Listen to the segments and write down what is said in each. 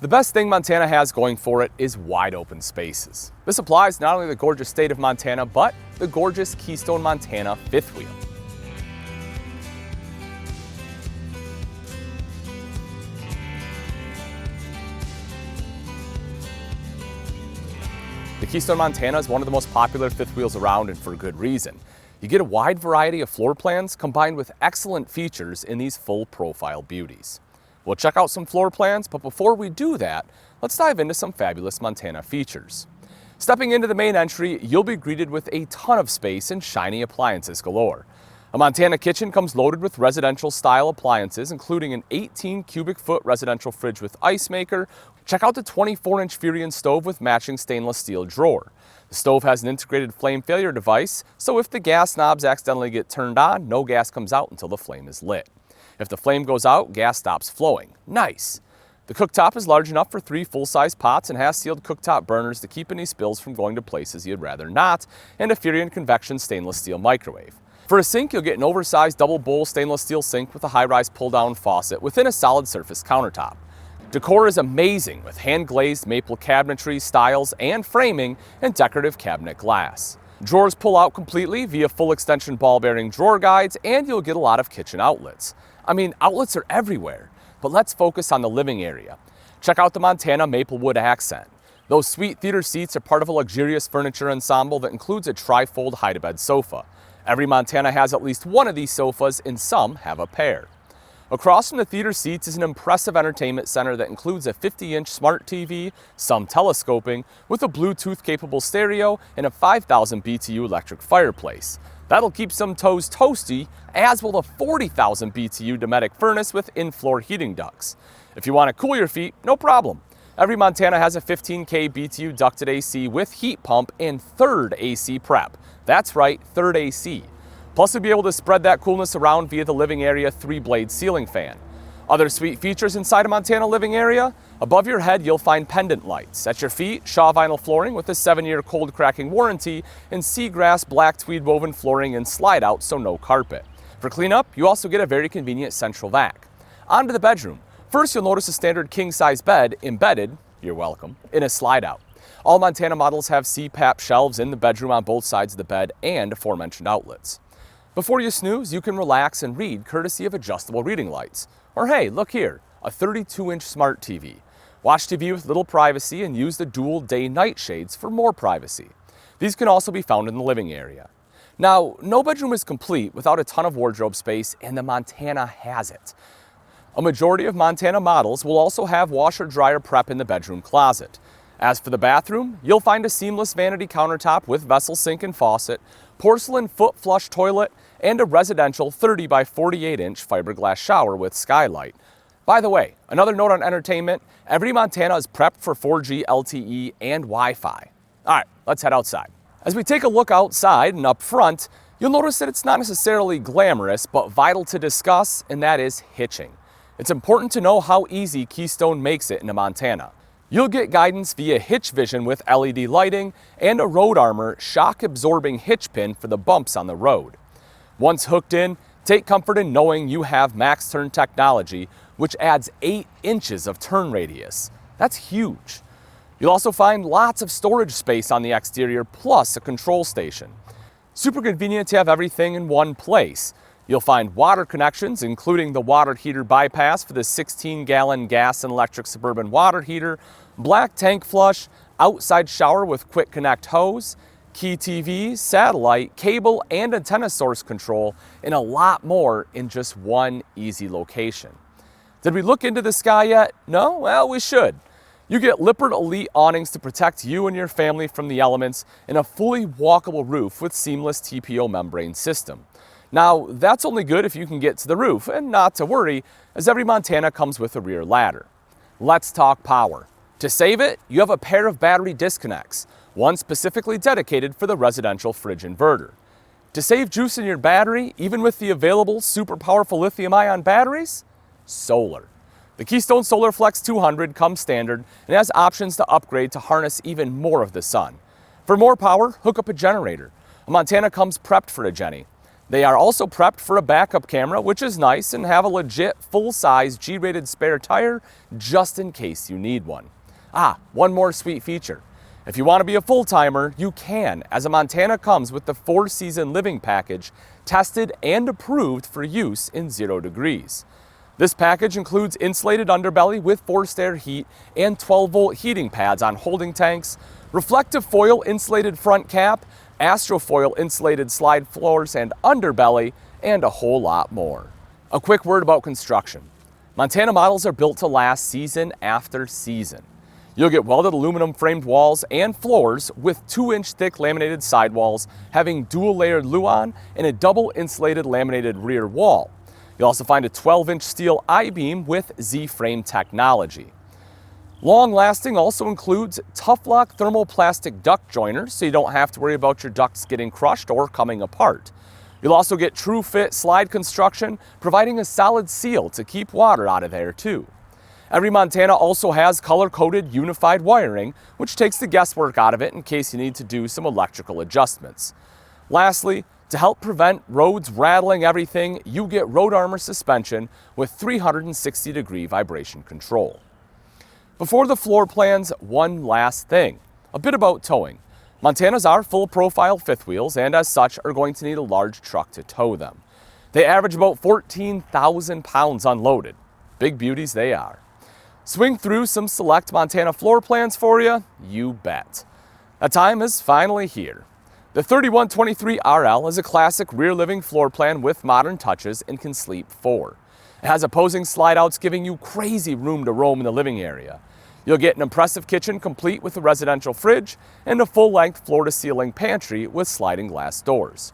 The best thing Montana has going for it is wide open spaces. This applies not only to the gorgeous state of Montana, but the gorgeous Keystone Montana fifth wheel. The Keystone Montana is one of the most popular fifth wheels around, and for good reason. You get a wide variety of floor plans combined with excellent features in these full profile beauties. We'll check out some floor plans, but before we do that, let's dive into some fabulous Montana features. Stepping into the main entry, you'll be greeted with a ton of space and shiny appliances galore. A Montana kitchen comes loaded with residential style appliances, including an 18 cubic foot residential fridge with ice maker. Check out the 24-inch Furion stove with matching stainless steel drawer. The stove has an integrated flame failure device, so if the gas knobs accidentally get turned on, no gas comes out until the flame is lit. If the flame goes out, gas stops flowing. Nice! The cooktop is large enough for 3 full-size pots and has sealed cooktop burners to keep any spills from going to places you'd rather not, and a Furion convection stainless steel microwave. For a sink, you'll get an oversized double bowl stainless steel sink with a high-rise pull-down faucet within a solid surface countertop. Decor is amazing with hand-glazed maple cabinetry, styles, and framing, and decorative cabinet glass. Drawers pull out completely via full extension ball bearing drawer guides, and you'll get a lot of kitchen outlets. I mean, outlets are everywhere, but let's focus on the living area. Check out the Montana Maplewood accent. Those sweet theater seats are part of a luxurious furniture ensemble that includes a tri-fold hide-a-bed sofa. Every Montana has at least one of these sofas, and some have a pair. Across from the theater seats is an impressive entertainment center that includes a 50-inch smart TV, some telescoping, with a Bluetooth-capable stereo and a 5,000 BTU electric fireplace. That'll keep some toes toasty, as will a 40,000 BTU Dometic furnace with in-floor heating ducts. If you want to cool your feet, no problem. Every Montana has a 15K BTU ducted AC with heat pump and third AC prep. That's right, third AC. Plus, you'll be able to spread that coolness around via the living area 3-blade ceiling fan. Other sweet features inside a Montana living area: above your head, you'll find pendant lights. At your feet, Shaw vinyl flooring with a 7-year cold cracking warranty, and seagrass black tweed woven flooring and slide out, so no carpet. For cleanup, you also get a very convenient central vac. On to the bedroom. First, you'll notice a standard king-size bed embedded, you're welcome, in a slide out. All Montana models have CPAP shelves in the bedroom on both sides of the bed and aforementioned outlets. Before you snooze, you can relax and read courtesy of adjustable reading lights. Or hey, look here, a 32-inch smart TV. Watch TV with little privacy and use the dual day-night shades for more privacy. These can also be found in the living area. Now, no bedroom is complete without a ton of wardrobe space, and the Montana has it. A majority of Montana models will also have washer-dryer prep in the bedroom closet. As for the bathroom, you'll find a seamless vanity countertop with vessel sink and faucet, porcelain foot flush toilet, and a residential 30 by 48-inch fiberglass shower with skylight. By the way, another note on entertainment: every Montana is prepped for 4G LTE and Wi-Fi. All right, let's head outside. As we take a look outside and up front, you'll notice that it's not necessarily glamorous, but vital to discuss, and that is hitching. It's important to know how easy Keystone makes it into Montana. You'll get guidance via Hitch Vision with LED lighting and a Road Armor shock-absorbing hitch pin for the bumps on the road. Once hooked in, take comfort in knowing you have max turn technology, which adds 8 inches of turn radius. That's huge. You'll also find lots of storage space on the exterior, plus a control station. Super convenient to have everything in one place. You'll find water connections, including the water heater bypass for the 16-gallon gas and electric Suburban water heater, black tank flush, outside shower with quick connect hose, key TV, satellite, cable, and antenna source control, and a lot more in just one easy location. Did we look into the sky yet? No? Well, we should. You get Lippert Elite awnings to protect you and your family from the elements, and a fully walkable roof with seamless TPO membrane system. Now, that's only good if you can get to the roof, and not to worry, as every Montana comes with a rear ladder. Let's talk power. To save it, you have a pair of battery disconnects, one specifically dedicated for the residential fridge inverter. To save juice in your battery, even with the available super powerful lithium-ion batteries, solar. The Keystone Solar Flex 200 comes standard and has options to upgrade to harness even more of the sun. For more power, hook up a generator. A Montana comes prepped for a Jenny. They are also prepped for a backup camera, which is nice, and have a legit full-size G-rated spare tire just in case you need one. One more sweet feature. If you want to be a full-timer, you can, as a Montana comes with the 4-season living package, tested and approved for use in 0 degrees. This package includes insulated underbelly with forced air heat and 12-volt heating pads on holding tanks, reflective foil insulated front cap, astrofoil insulated slide floors and underbelly, and a whole lot more. A quick word about construction. Montana models are built to last season after season. You'll get welded aluminum framed walls and floors with 2-inch thick laminated sidewalls having dual layered luan and a double insulated laminated rear wall. You'll also find a 12-inch steel I-beam with Z-frame technology. Long lasting also includes Tough-Lock thermoplastic duct joiners, so you don't have to worry about your ducts getting crushed or coming apart. You'll also get true fit slide construction, providing a solid seal to keep water out of there too. Every Montana also has color-coded unified wiring, which takes the guesswork out of it in case you need to do some electrical adjustments. Lastly, to help prevent roads rattling everything, you get road armor suspension with 360-degree vibration control. Before the floor plans, one last thing. A bit about towing. Montanas are full-profile fifth wheels and as such are going to need a large truck to tow them. They average about 14,000 pounds unloaded. Big beauties they are. Swing through some select Montana floor plans for you? You bet. That time is finally here. The 3123 RL is a classic rear living floor plan with modern touches and can sleep 4. It has opposing slide outs giving you crazy room to roam in the living area. You'll get an impressive kitchen complete with a residential fridge and a full-length floor-to-ceiling pantry with sliding glass doors.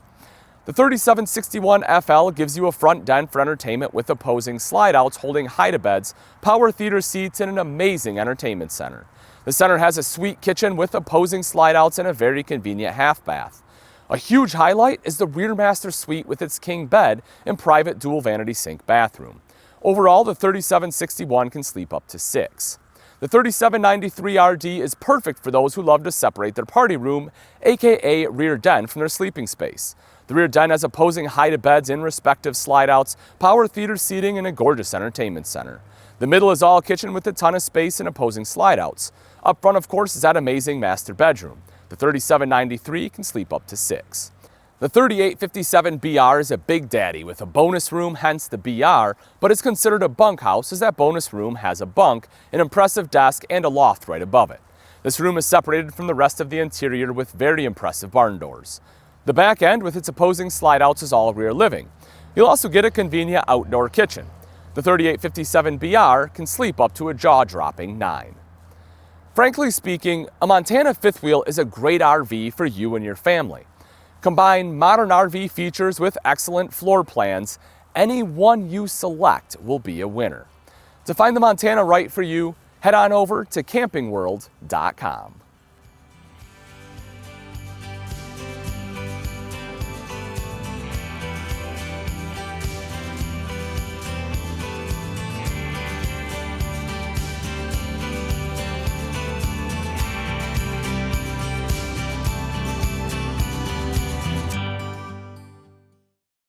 The 3761 FL gives you a front den for entertainment with opposing slide-outs holding hide-a-beds, power theater seats, and an amazing entertainment center. The center has a sweet kitchen with opposing slide-outs and a very convenient half bath. A huge highlight is the rear master suite with its king bed and private dual vanity sink bathroom. Overall, the 3761 can sleep up to 6. The 3793 RD is perfect for those who love to separate their party room, aka rear den, from their sleeping space. The rear den has opposing hide-a-beds and respective slide-outs, power theater seating, and a gorgeous entertainment center. The middle is all kitchen with a ton of space and opposing slide-outs. Up front, of course, is that amazing master bedroom. The 3793 can sleep up to 6. The 3857 BR is a big daddy with a bonus room, hence the BR, but it's considered a bunkhouse as that bonus room has a bunk, an impressive desk, and a loft right above it. This room is separated from the rest of the interior with very impressive barn doors. The back end with its opposing slide-outs is all rear living. You'll also get a convenient outdoor kitchen. The 3857 BR can sleep up to a jaw-dropping 9. Frankly speaking, a Montana fifth wheel is a great RV for you and your family. Combine modern RV features with excellent floor plans, any one you select will be a winner. To find the Montana right for you, head on over to campingworld.com.